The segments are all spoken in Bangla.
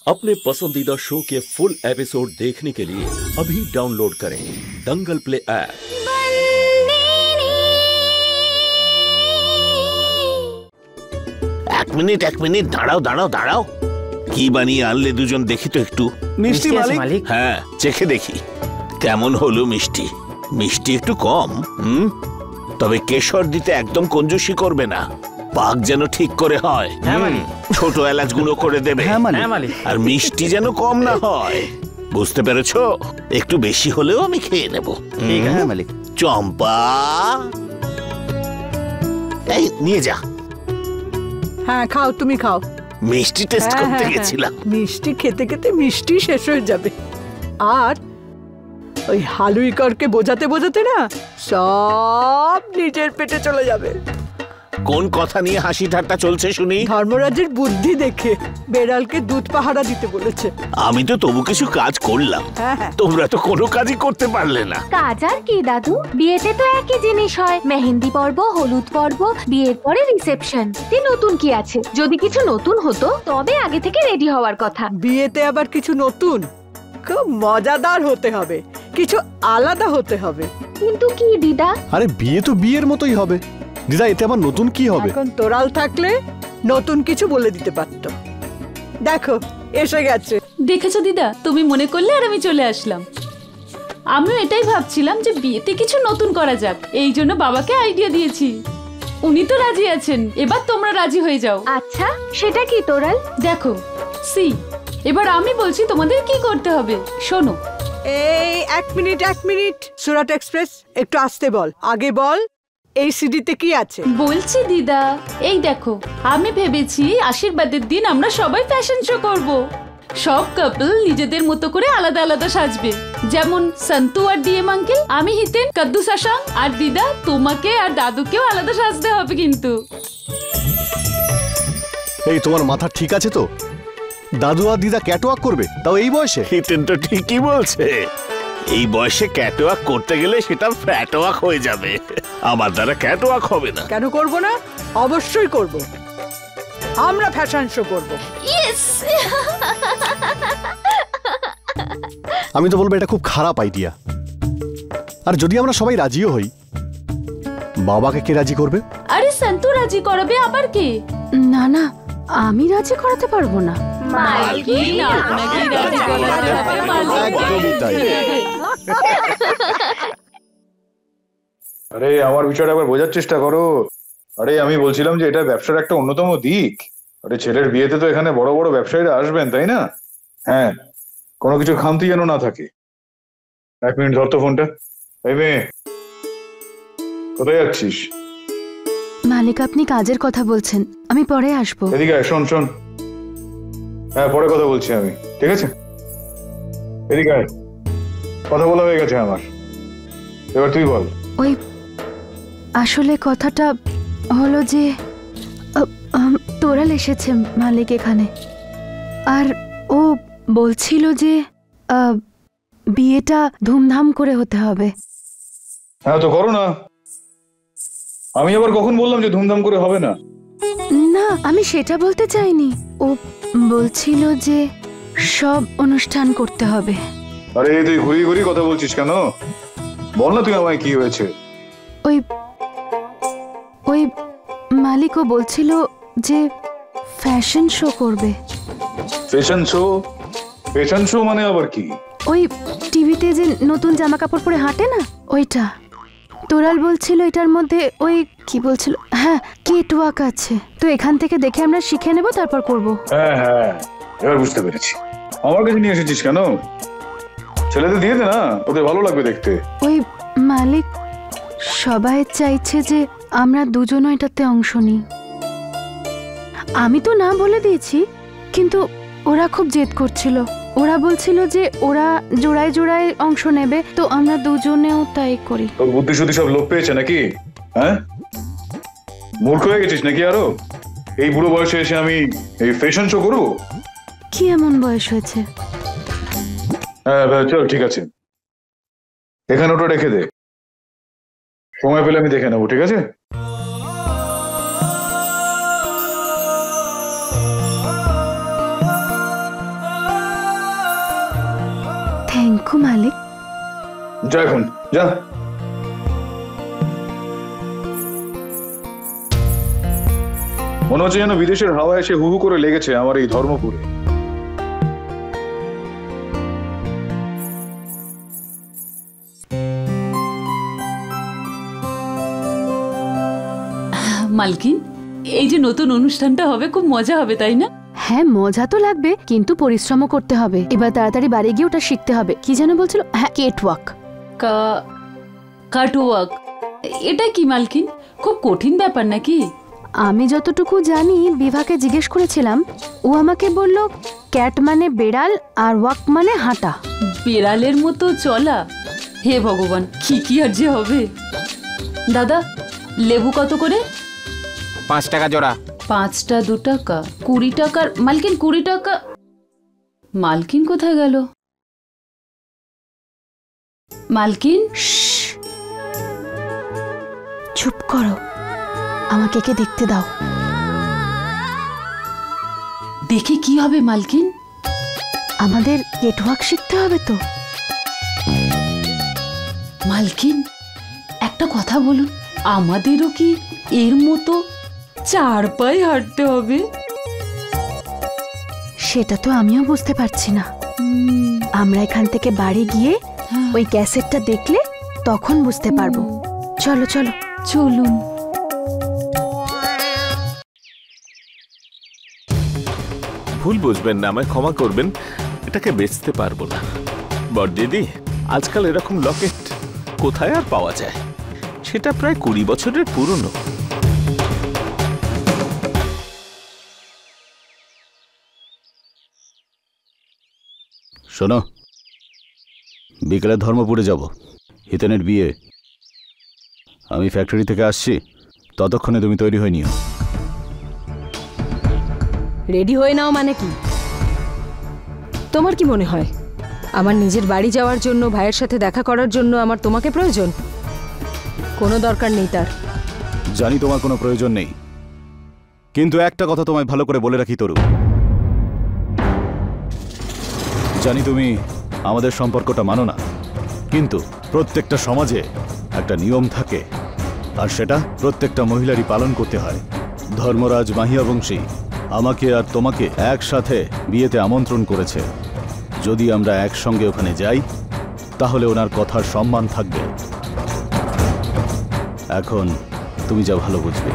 अपने पसंदीदा शो के फुल एपिसोड देखने के लिए अभी डाउनलोड करें दंगल प्ले ऐप। एक मिनट दाঁড়াও দাঁড়াও দাঁড়াও কি বানিয়ে আনলে দুজন দেখি তো একটু। মিষ্টি মালিক। হ্যাঁ চেখে দেখি কেমন হলো মিষ্টি। মিষ্টি একটু কম, তবে কেশর দিতে একদম কঞ্জুসি করবে না, পাক যেন ঠিক করে হয়। ছোট এলাচ গুঁড়ো করে দেবে। আর মিষ্টি যেন কম না হয়, বুঝতে পেরেছো? একটু বেশি হলেও আমি খেয়ে নেব। ঠিক আছে মালিক। চম্পা এই নিয়ে যা। হ্যাঁ খাও, তুমি খাও। মিষ্টি টেস্ট করতে গেছিলাম। মিষ্টি খেতে খেতে মিষ্টি শেষ হয়ে যাবে। আর ওই হালুইকরকে বোঝাতে বোঝাতে না সব নিজের পেটে চলে যাবে। কোন কথা নিয়ে হাসি ঠাট্টা চলছে শুনি? ধর্মরাজের বুদ্ধি দেখে বেড়ালকে দুধ পাহারা দিতে বলেছে। আমি তো তবু কিছু কাজ করলাম, তোমরা তো কোনো কাজই করতে পারলে না। কাজ আর কি দাদু, বিয়েতে তো একই জিনিস হয়, মেহেন্দি পর্ব, হলুদ পর্ব, বিয়ের পরে রিসেপশন। নতুন কি আছে? যদি কিছু নতুন হতো তবে আগে থেকে রেডি হওয়ার কথা। বিয়েতে আবার কিছু নতুন, খুব মজাদার হতে হবে, কিছু আলাদা হতে হবে। কিন্তু কি দিদা? আরে বিয়ে তো বিয়ের মতোই হবে দিদা, এতে আবার নতুন কি হবে? এখন তোরাল থাকলে নতুন কিছু বলে দিতে পারতো। দেখো এসে গেছে। দেখেছো দিদা, তুমি মনে করলে আর আমি চলে আসলাম। আমিও এটাই ভাবছিলাম যে বিয়েতে কিছু নতুন করা যাক, এই জন্য বাবাকে আইডিয়া দিয়েছি। উনি তো রাজি আছেন, এবার তোমরা রাজি হয়ে যাও। আচ্ছা সেটা কি তোরাল? দেখো সি, এবার আমি বলছি তোমাদের কি করতে হবে, শোনো। এই এক মিনিট, সুরাট এক্সপ্রেস একটু আসতে বল। আগে বল এই সিডিতে কি আছে? বলছি দিদা, এই দেখো আমি ভেবেছি আশীর্বাদের দিন আমরা সবাই ফ্যাশন শো করব। সব কাপল নিজেদের মতো করে আলাদা আলাদা সাজবে, যেমন সন্তু আর ডিএম আঙ্কেল, আমি হিতেন, কদ্দু সাশাং, আর দিদা তোমাকে আর দাদুকেও আলাদা সাজতে হবে কিন্তু। এই তোমার মাথা ঠিক আছে তো? দাদু আর দিদা ক্যাটওয়াক করবে, তাও এই বয়সে? হিতেন তো ঠিকই বলছে, এই বয়সে ক্যাটওয়াক করতে গেলে সেটা ফ্যাটওয়াক হয়ে যাবে, আমার দ্বারা ক্যাটওয়াক হবে না। কেন করব না? অবশ্যই করব, আমরা ফ্যাশন শো করব। ইয়েস। আমি তো বলবো এটা খুব খারাপ আইডিয়া। আর যদি আমরা সবাই রাজিও হই, বাবাকে কে রাজি করবে? আরে সন্তু রাজি করাবে, আবার কে? না না, আমি রাজি করাতে পারবো না। আরে আমার বিষয়টা একবার বোঝার চেষ্টা করো। আরে আমি বলছিলাম যে এটা ব্যবসার একটা অন্যতম দিক। আরে ছেলের বিয়েতে তো এখানে বড় বড় ব্যবসায়ীরা আসবেন, তাই না? হ্যাঁ, কোনো কিছু খামতি যেন না থাকে। এক মিনিট ধর তো ফোনটা। এই মেয়ে, কোথায় যাচ্ছিস? মালিক আপনি কাজের কথা বলছেন, আমি পরে আসবো। এদিকে আয়, শোন। হ্যাঁ পরে কথা বলছি আমি, ঠিক আছে? এদিকে আয়, কথা বলা হয়ে গেছে আমার, এবার তুই বল। ওই আসলে কথাটা হলো যে তোরাল এসেছে মালিক এখানে, আর ও বলছিল যে বিয়েটা ধুমধাম করে হতে হবে। হ্যাঁ তো করো না, আমি আবার কখন বললাম যে ধুমধাম করে হবে না? না আমি সেটা বলতে চাইনি, ও বলছিল যে সব অনুষ্ঠান করতে হবে। আরে তুই ঘুরিয়ে ঘুরিয়ে কথা বলছিস কেন? বল না তুই আমায় কি হয়েছে। ওই মালিকও বলছিল যে ফ্যাশন শো করবে। ফ্যাশন শো মানে আবার কি? ওই টিভিতে যে নতুন জামা কাপড় পরে হাঁটে না, ওইটা। তোরাল বলছিল এটার মধ্যে ওই কি বলছিল, হ্যাঁ কেটওয়াক আছে, তো এখান থেকে দেখে আমরা শিখে নেব, তারপর করব। হ্যাঁ এবার বুঝতে পেরেছি। আমার কাছে নিয়ে এসেছিস কেন? ছেলেদের দিয়ে দে না, ওদের ভালো লাগবে দেখতে। ওই মালিক সবাই চাইছে যে আমরা দুজনও এটাতে অংশ নিই। আমি তো না বলে দিয়েছি, কিন্তু ওরা খুব জেদ করছিল। ওরা বলছিল যে ওরা জোড়ায় জোড়ায় অংশ নেবে, তো আমরা দুজনেও তাই করি। তোর বুদ্ধি শুদ্ধি সব লোপ পেয়েছে নাকি? হ্যাঁ, মূর্খ হয়ে গেছিস নাকি আরো? এই বুড়ো বয়সে এসে আমি এই ফ্যাশন শো করবো? কি এমন বয়স হয়েছে? হ্যাঁ চল ঠিক আছে, এখানে ওটা রেখে দে, সময় পেলে আমি দেখে নেবো, ঠিক আছে? রাখো মালিক। যা এখন যা। মনে হচ্ছে যেন বিদেশের হাওয়া এসে হু হু করে লেগেছে আমার এই ধর্মপুরে। মালকিন, এই যে নতুন অনুষ্ঠানটা হবে, খুব মজা হবে তাই না? হ্যাঁ মজা তো লাগবে, কিন্তু পরিশ্রমও করতে হবে। এবার তাড়াতাড়ি বাড়ি গিয়ে ওটা শিখতে হবে। কি যেন বলছিল? হ্যাঁ, কেট ওয়াক। কাটওয়াক, এটা কি মালকিন? খুব কঠিন ব্যাপার নাকি? আমি যতটুকু জানি, বিভাকে জিজ্ঞেস করেছিলাম, ও আমাকে বলল ক্যাট মানে বেড়াল আর ওয়াক মানে হাঁটা। বেড়ালের মতো চলা? হে ভগবান, কি আর যে হবে। দাদা, লেবু কত করে? 5 টাকা জোড়া। 5টা 2 টাকা, 20 টাকার। মালকিন 20 টাকা। মালকিন কোথায় গেল? মালকিন, চুপ করো, আমাকে কে দেখতে দাও। দেখে কি হবে মালকিন? আমাদের কেট ওয়াক শিখতে হবে তো। মালকিন, একটা কথা বলুন, আমাদেরও কি এর মতো 4 পায়ে হাঁটতে হবে? সেটা তো আমিও বুঝতে পারছি না। আমরা এখান থেকে বাড়ি গিয়ে ওই ক্যাসেটটা দেখলে তখন বুঝতে পারবো। চলো চলো চলুন। ভুল বুঝবেন না, আমায় ক্ষমা করবেন, এটাকে বেচতে পারবো না। বড়দিদি, আজকাল এরকম লকেট কোথায় আর পাওয়া যায়? সেটা প্রায় 20 বছরের পুরনো। শোনো, বিকেলে ধর্মপুরে যাব, হিতেনের বিয়ে। আমি ফ্যাক্টরি থেকে আসছি, ততক্ষণে তুমি তৈরি হয়ে নিও। রেডি হয়ে নাও মানে কি? তোমার কি মনে হয় আমার নিজের বাড়ি যাওয়ার জন্য, ভাইয়ের সাথে দেখা করার জন্য আমার তোমাকে প্রয়োজন? কোনো দরকার নেই তার। জানি তোমার কোনো প্রয়োজন নেই, কিন্তু একটা কথা তোমায় ভালো করে বলে রাখি তরু, জানি তুমি আমাদের সম্পর্কটা মানো না, কিন্তু প্রত্যেকটা সমাজে একটা নিয়ম থাকে, আর সেটা প্রত্যেকটা মহিলারই পালন করতে হয়। ধর্মরাজ মাহিয়াবংশী আমাকে আর তোমাকে একসাথে বিয়েতে আমন্ত্রণ করেছে। যদি আমরা একসঙ্গে ওখানে যাই, তাহলে ওনার কথার সম্মান থাকবে। এখন তুমি যা ভালো বুঝবে।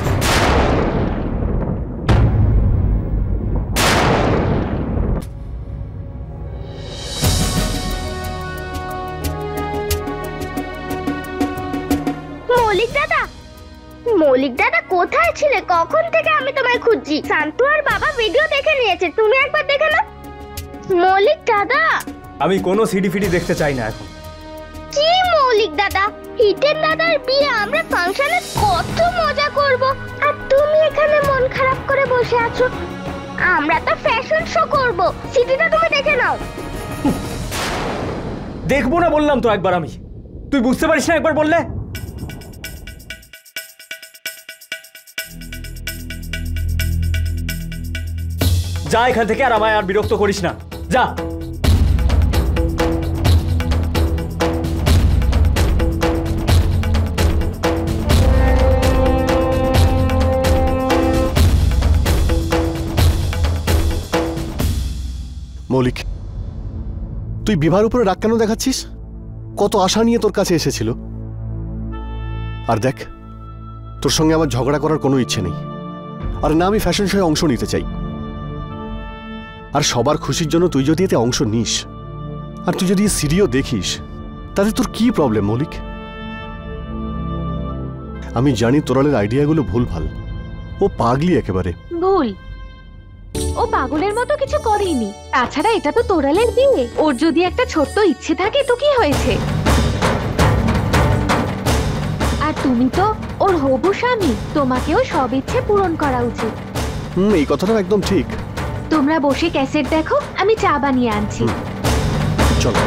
মৌলিক দাদা কোথায় ছিলে? কখন থেকে আমি তোমায় খুঁজছি। শান্তু আর বাবা ভিডিও দেখে নিয়েছে, তুমি একবার দেখে নাও। মৌলিক দাদা, আমি কোনো সিডি ফিডি দেখতে চাই না এখন। কি মৌলিক দাদা, হিতেন দাদার বিয়ে, আমরা ফাংশনে কত মজা করব, আর তুমি এখানে মন খারাপ করে বসে আছো। আমরা তো ফ্যাশন শো করব, সিডিটা তুমি দেখে নাও। দেখবো না বললাম তো একবার আমি, তুই বুঝতে পারিস না একবার বললে? যা এখান থেকে, আর আমায় আর বিরক্ত করিস না, যা। মৌলিক, তুই বিবাহের উপরে রাগ কেন দেখাচ্ছিস? কত আশা নিয়ে তোর কাছে এসেছিল। আর দেখ, তোর সঙ্গে আমার ঝগড়া করার কোনো ইচ্ছে নেই, আর না আমি ফ্যাশন শোয়ে অংশ নিতে চাই। আর সবার খুশির জন্য তুই যদি এতে অংশ নিস, আর তুই যদি সিরিও দেখিস, তাতে তোর কি প্রবলেম মৌলিক? আমি জানি তোরালের আইডিয়াগুলো ভুলভাল, ও পাগলি একেবারে। ভুল, ও পাগলের মতো কিছু করেনি। তাছাড়া এটা তো তোরালের বিয়ে, ওর যদি একটা ছোট্ট ইচ্ছে থাকে তো কি হয়েছে? আর তুমি তো ওর হবু স্বামী, তোমাকেও সব ইচ্ছে পূরণ করা উচিত। এই কথাটাও একদম ঠিক। তোমরা বসে ক্যাসেট দেখো, আমি চা বানিয়ে আনছি। চলো।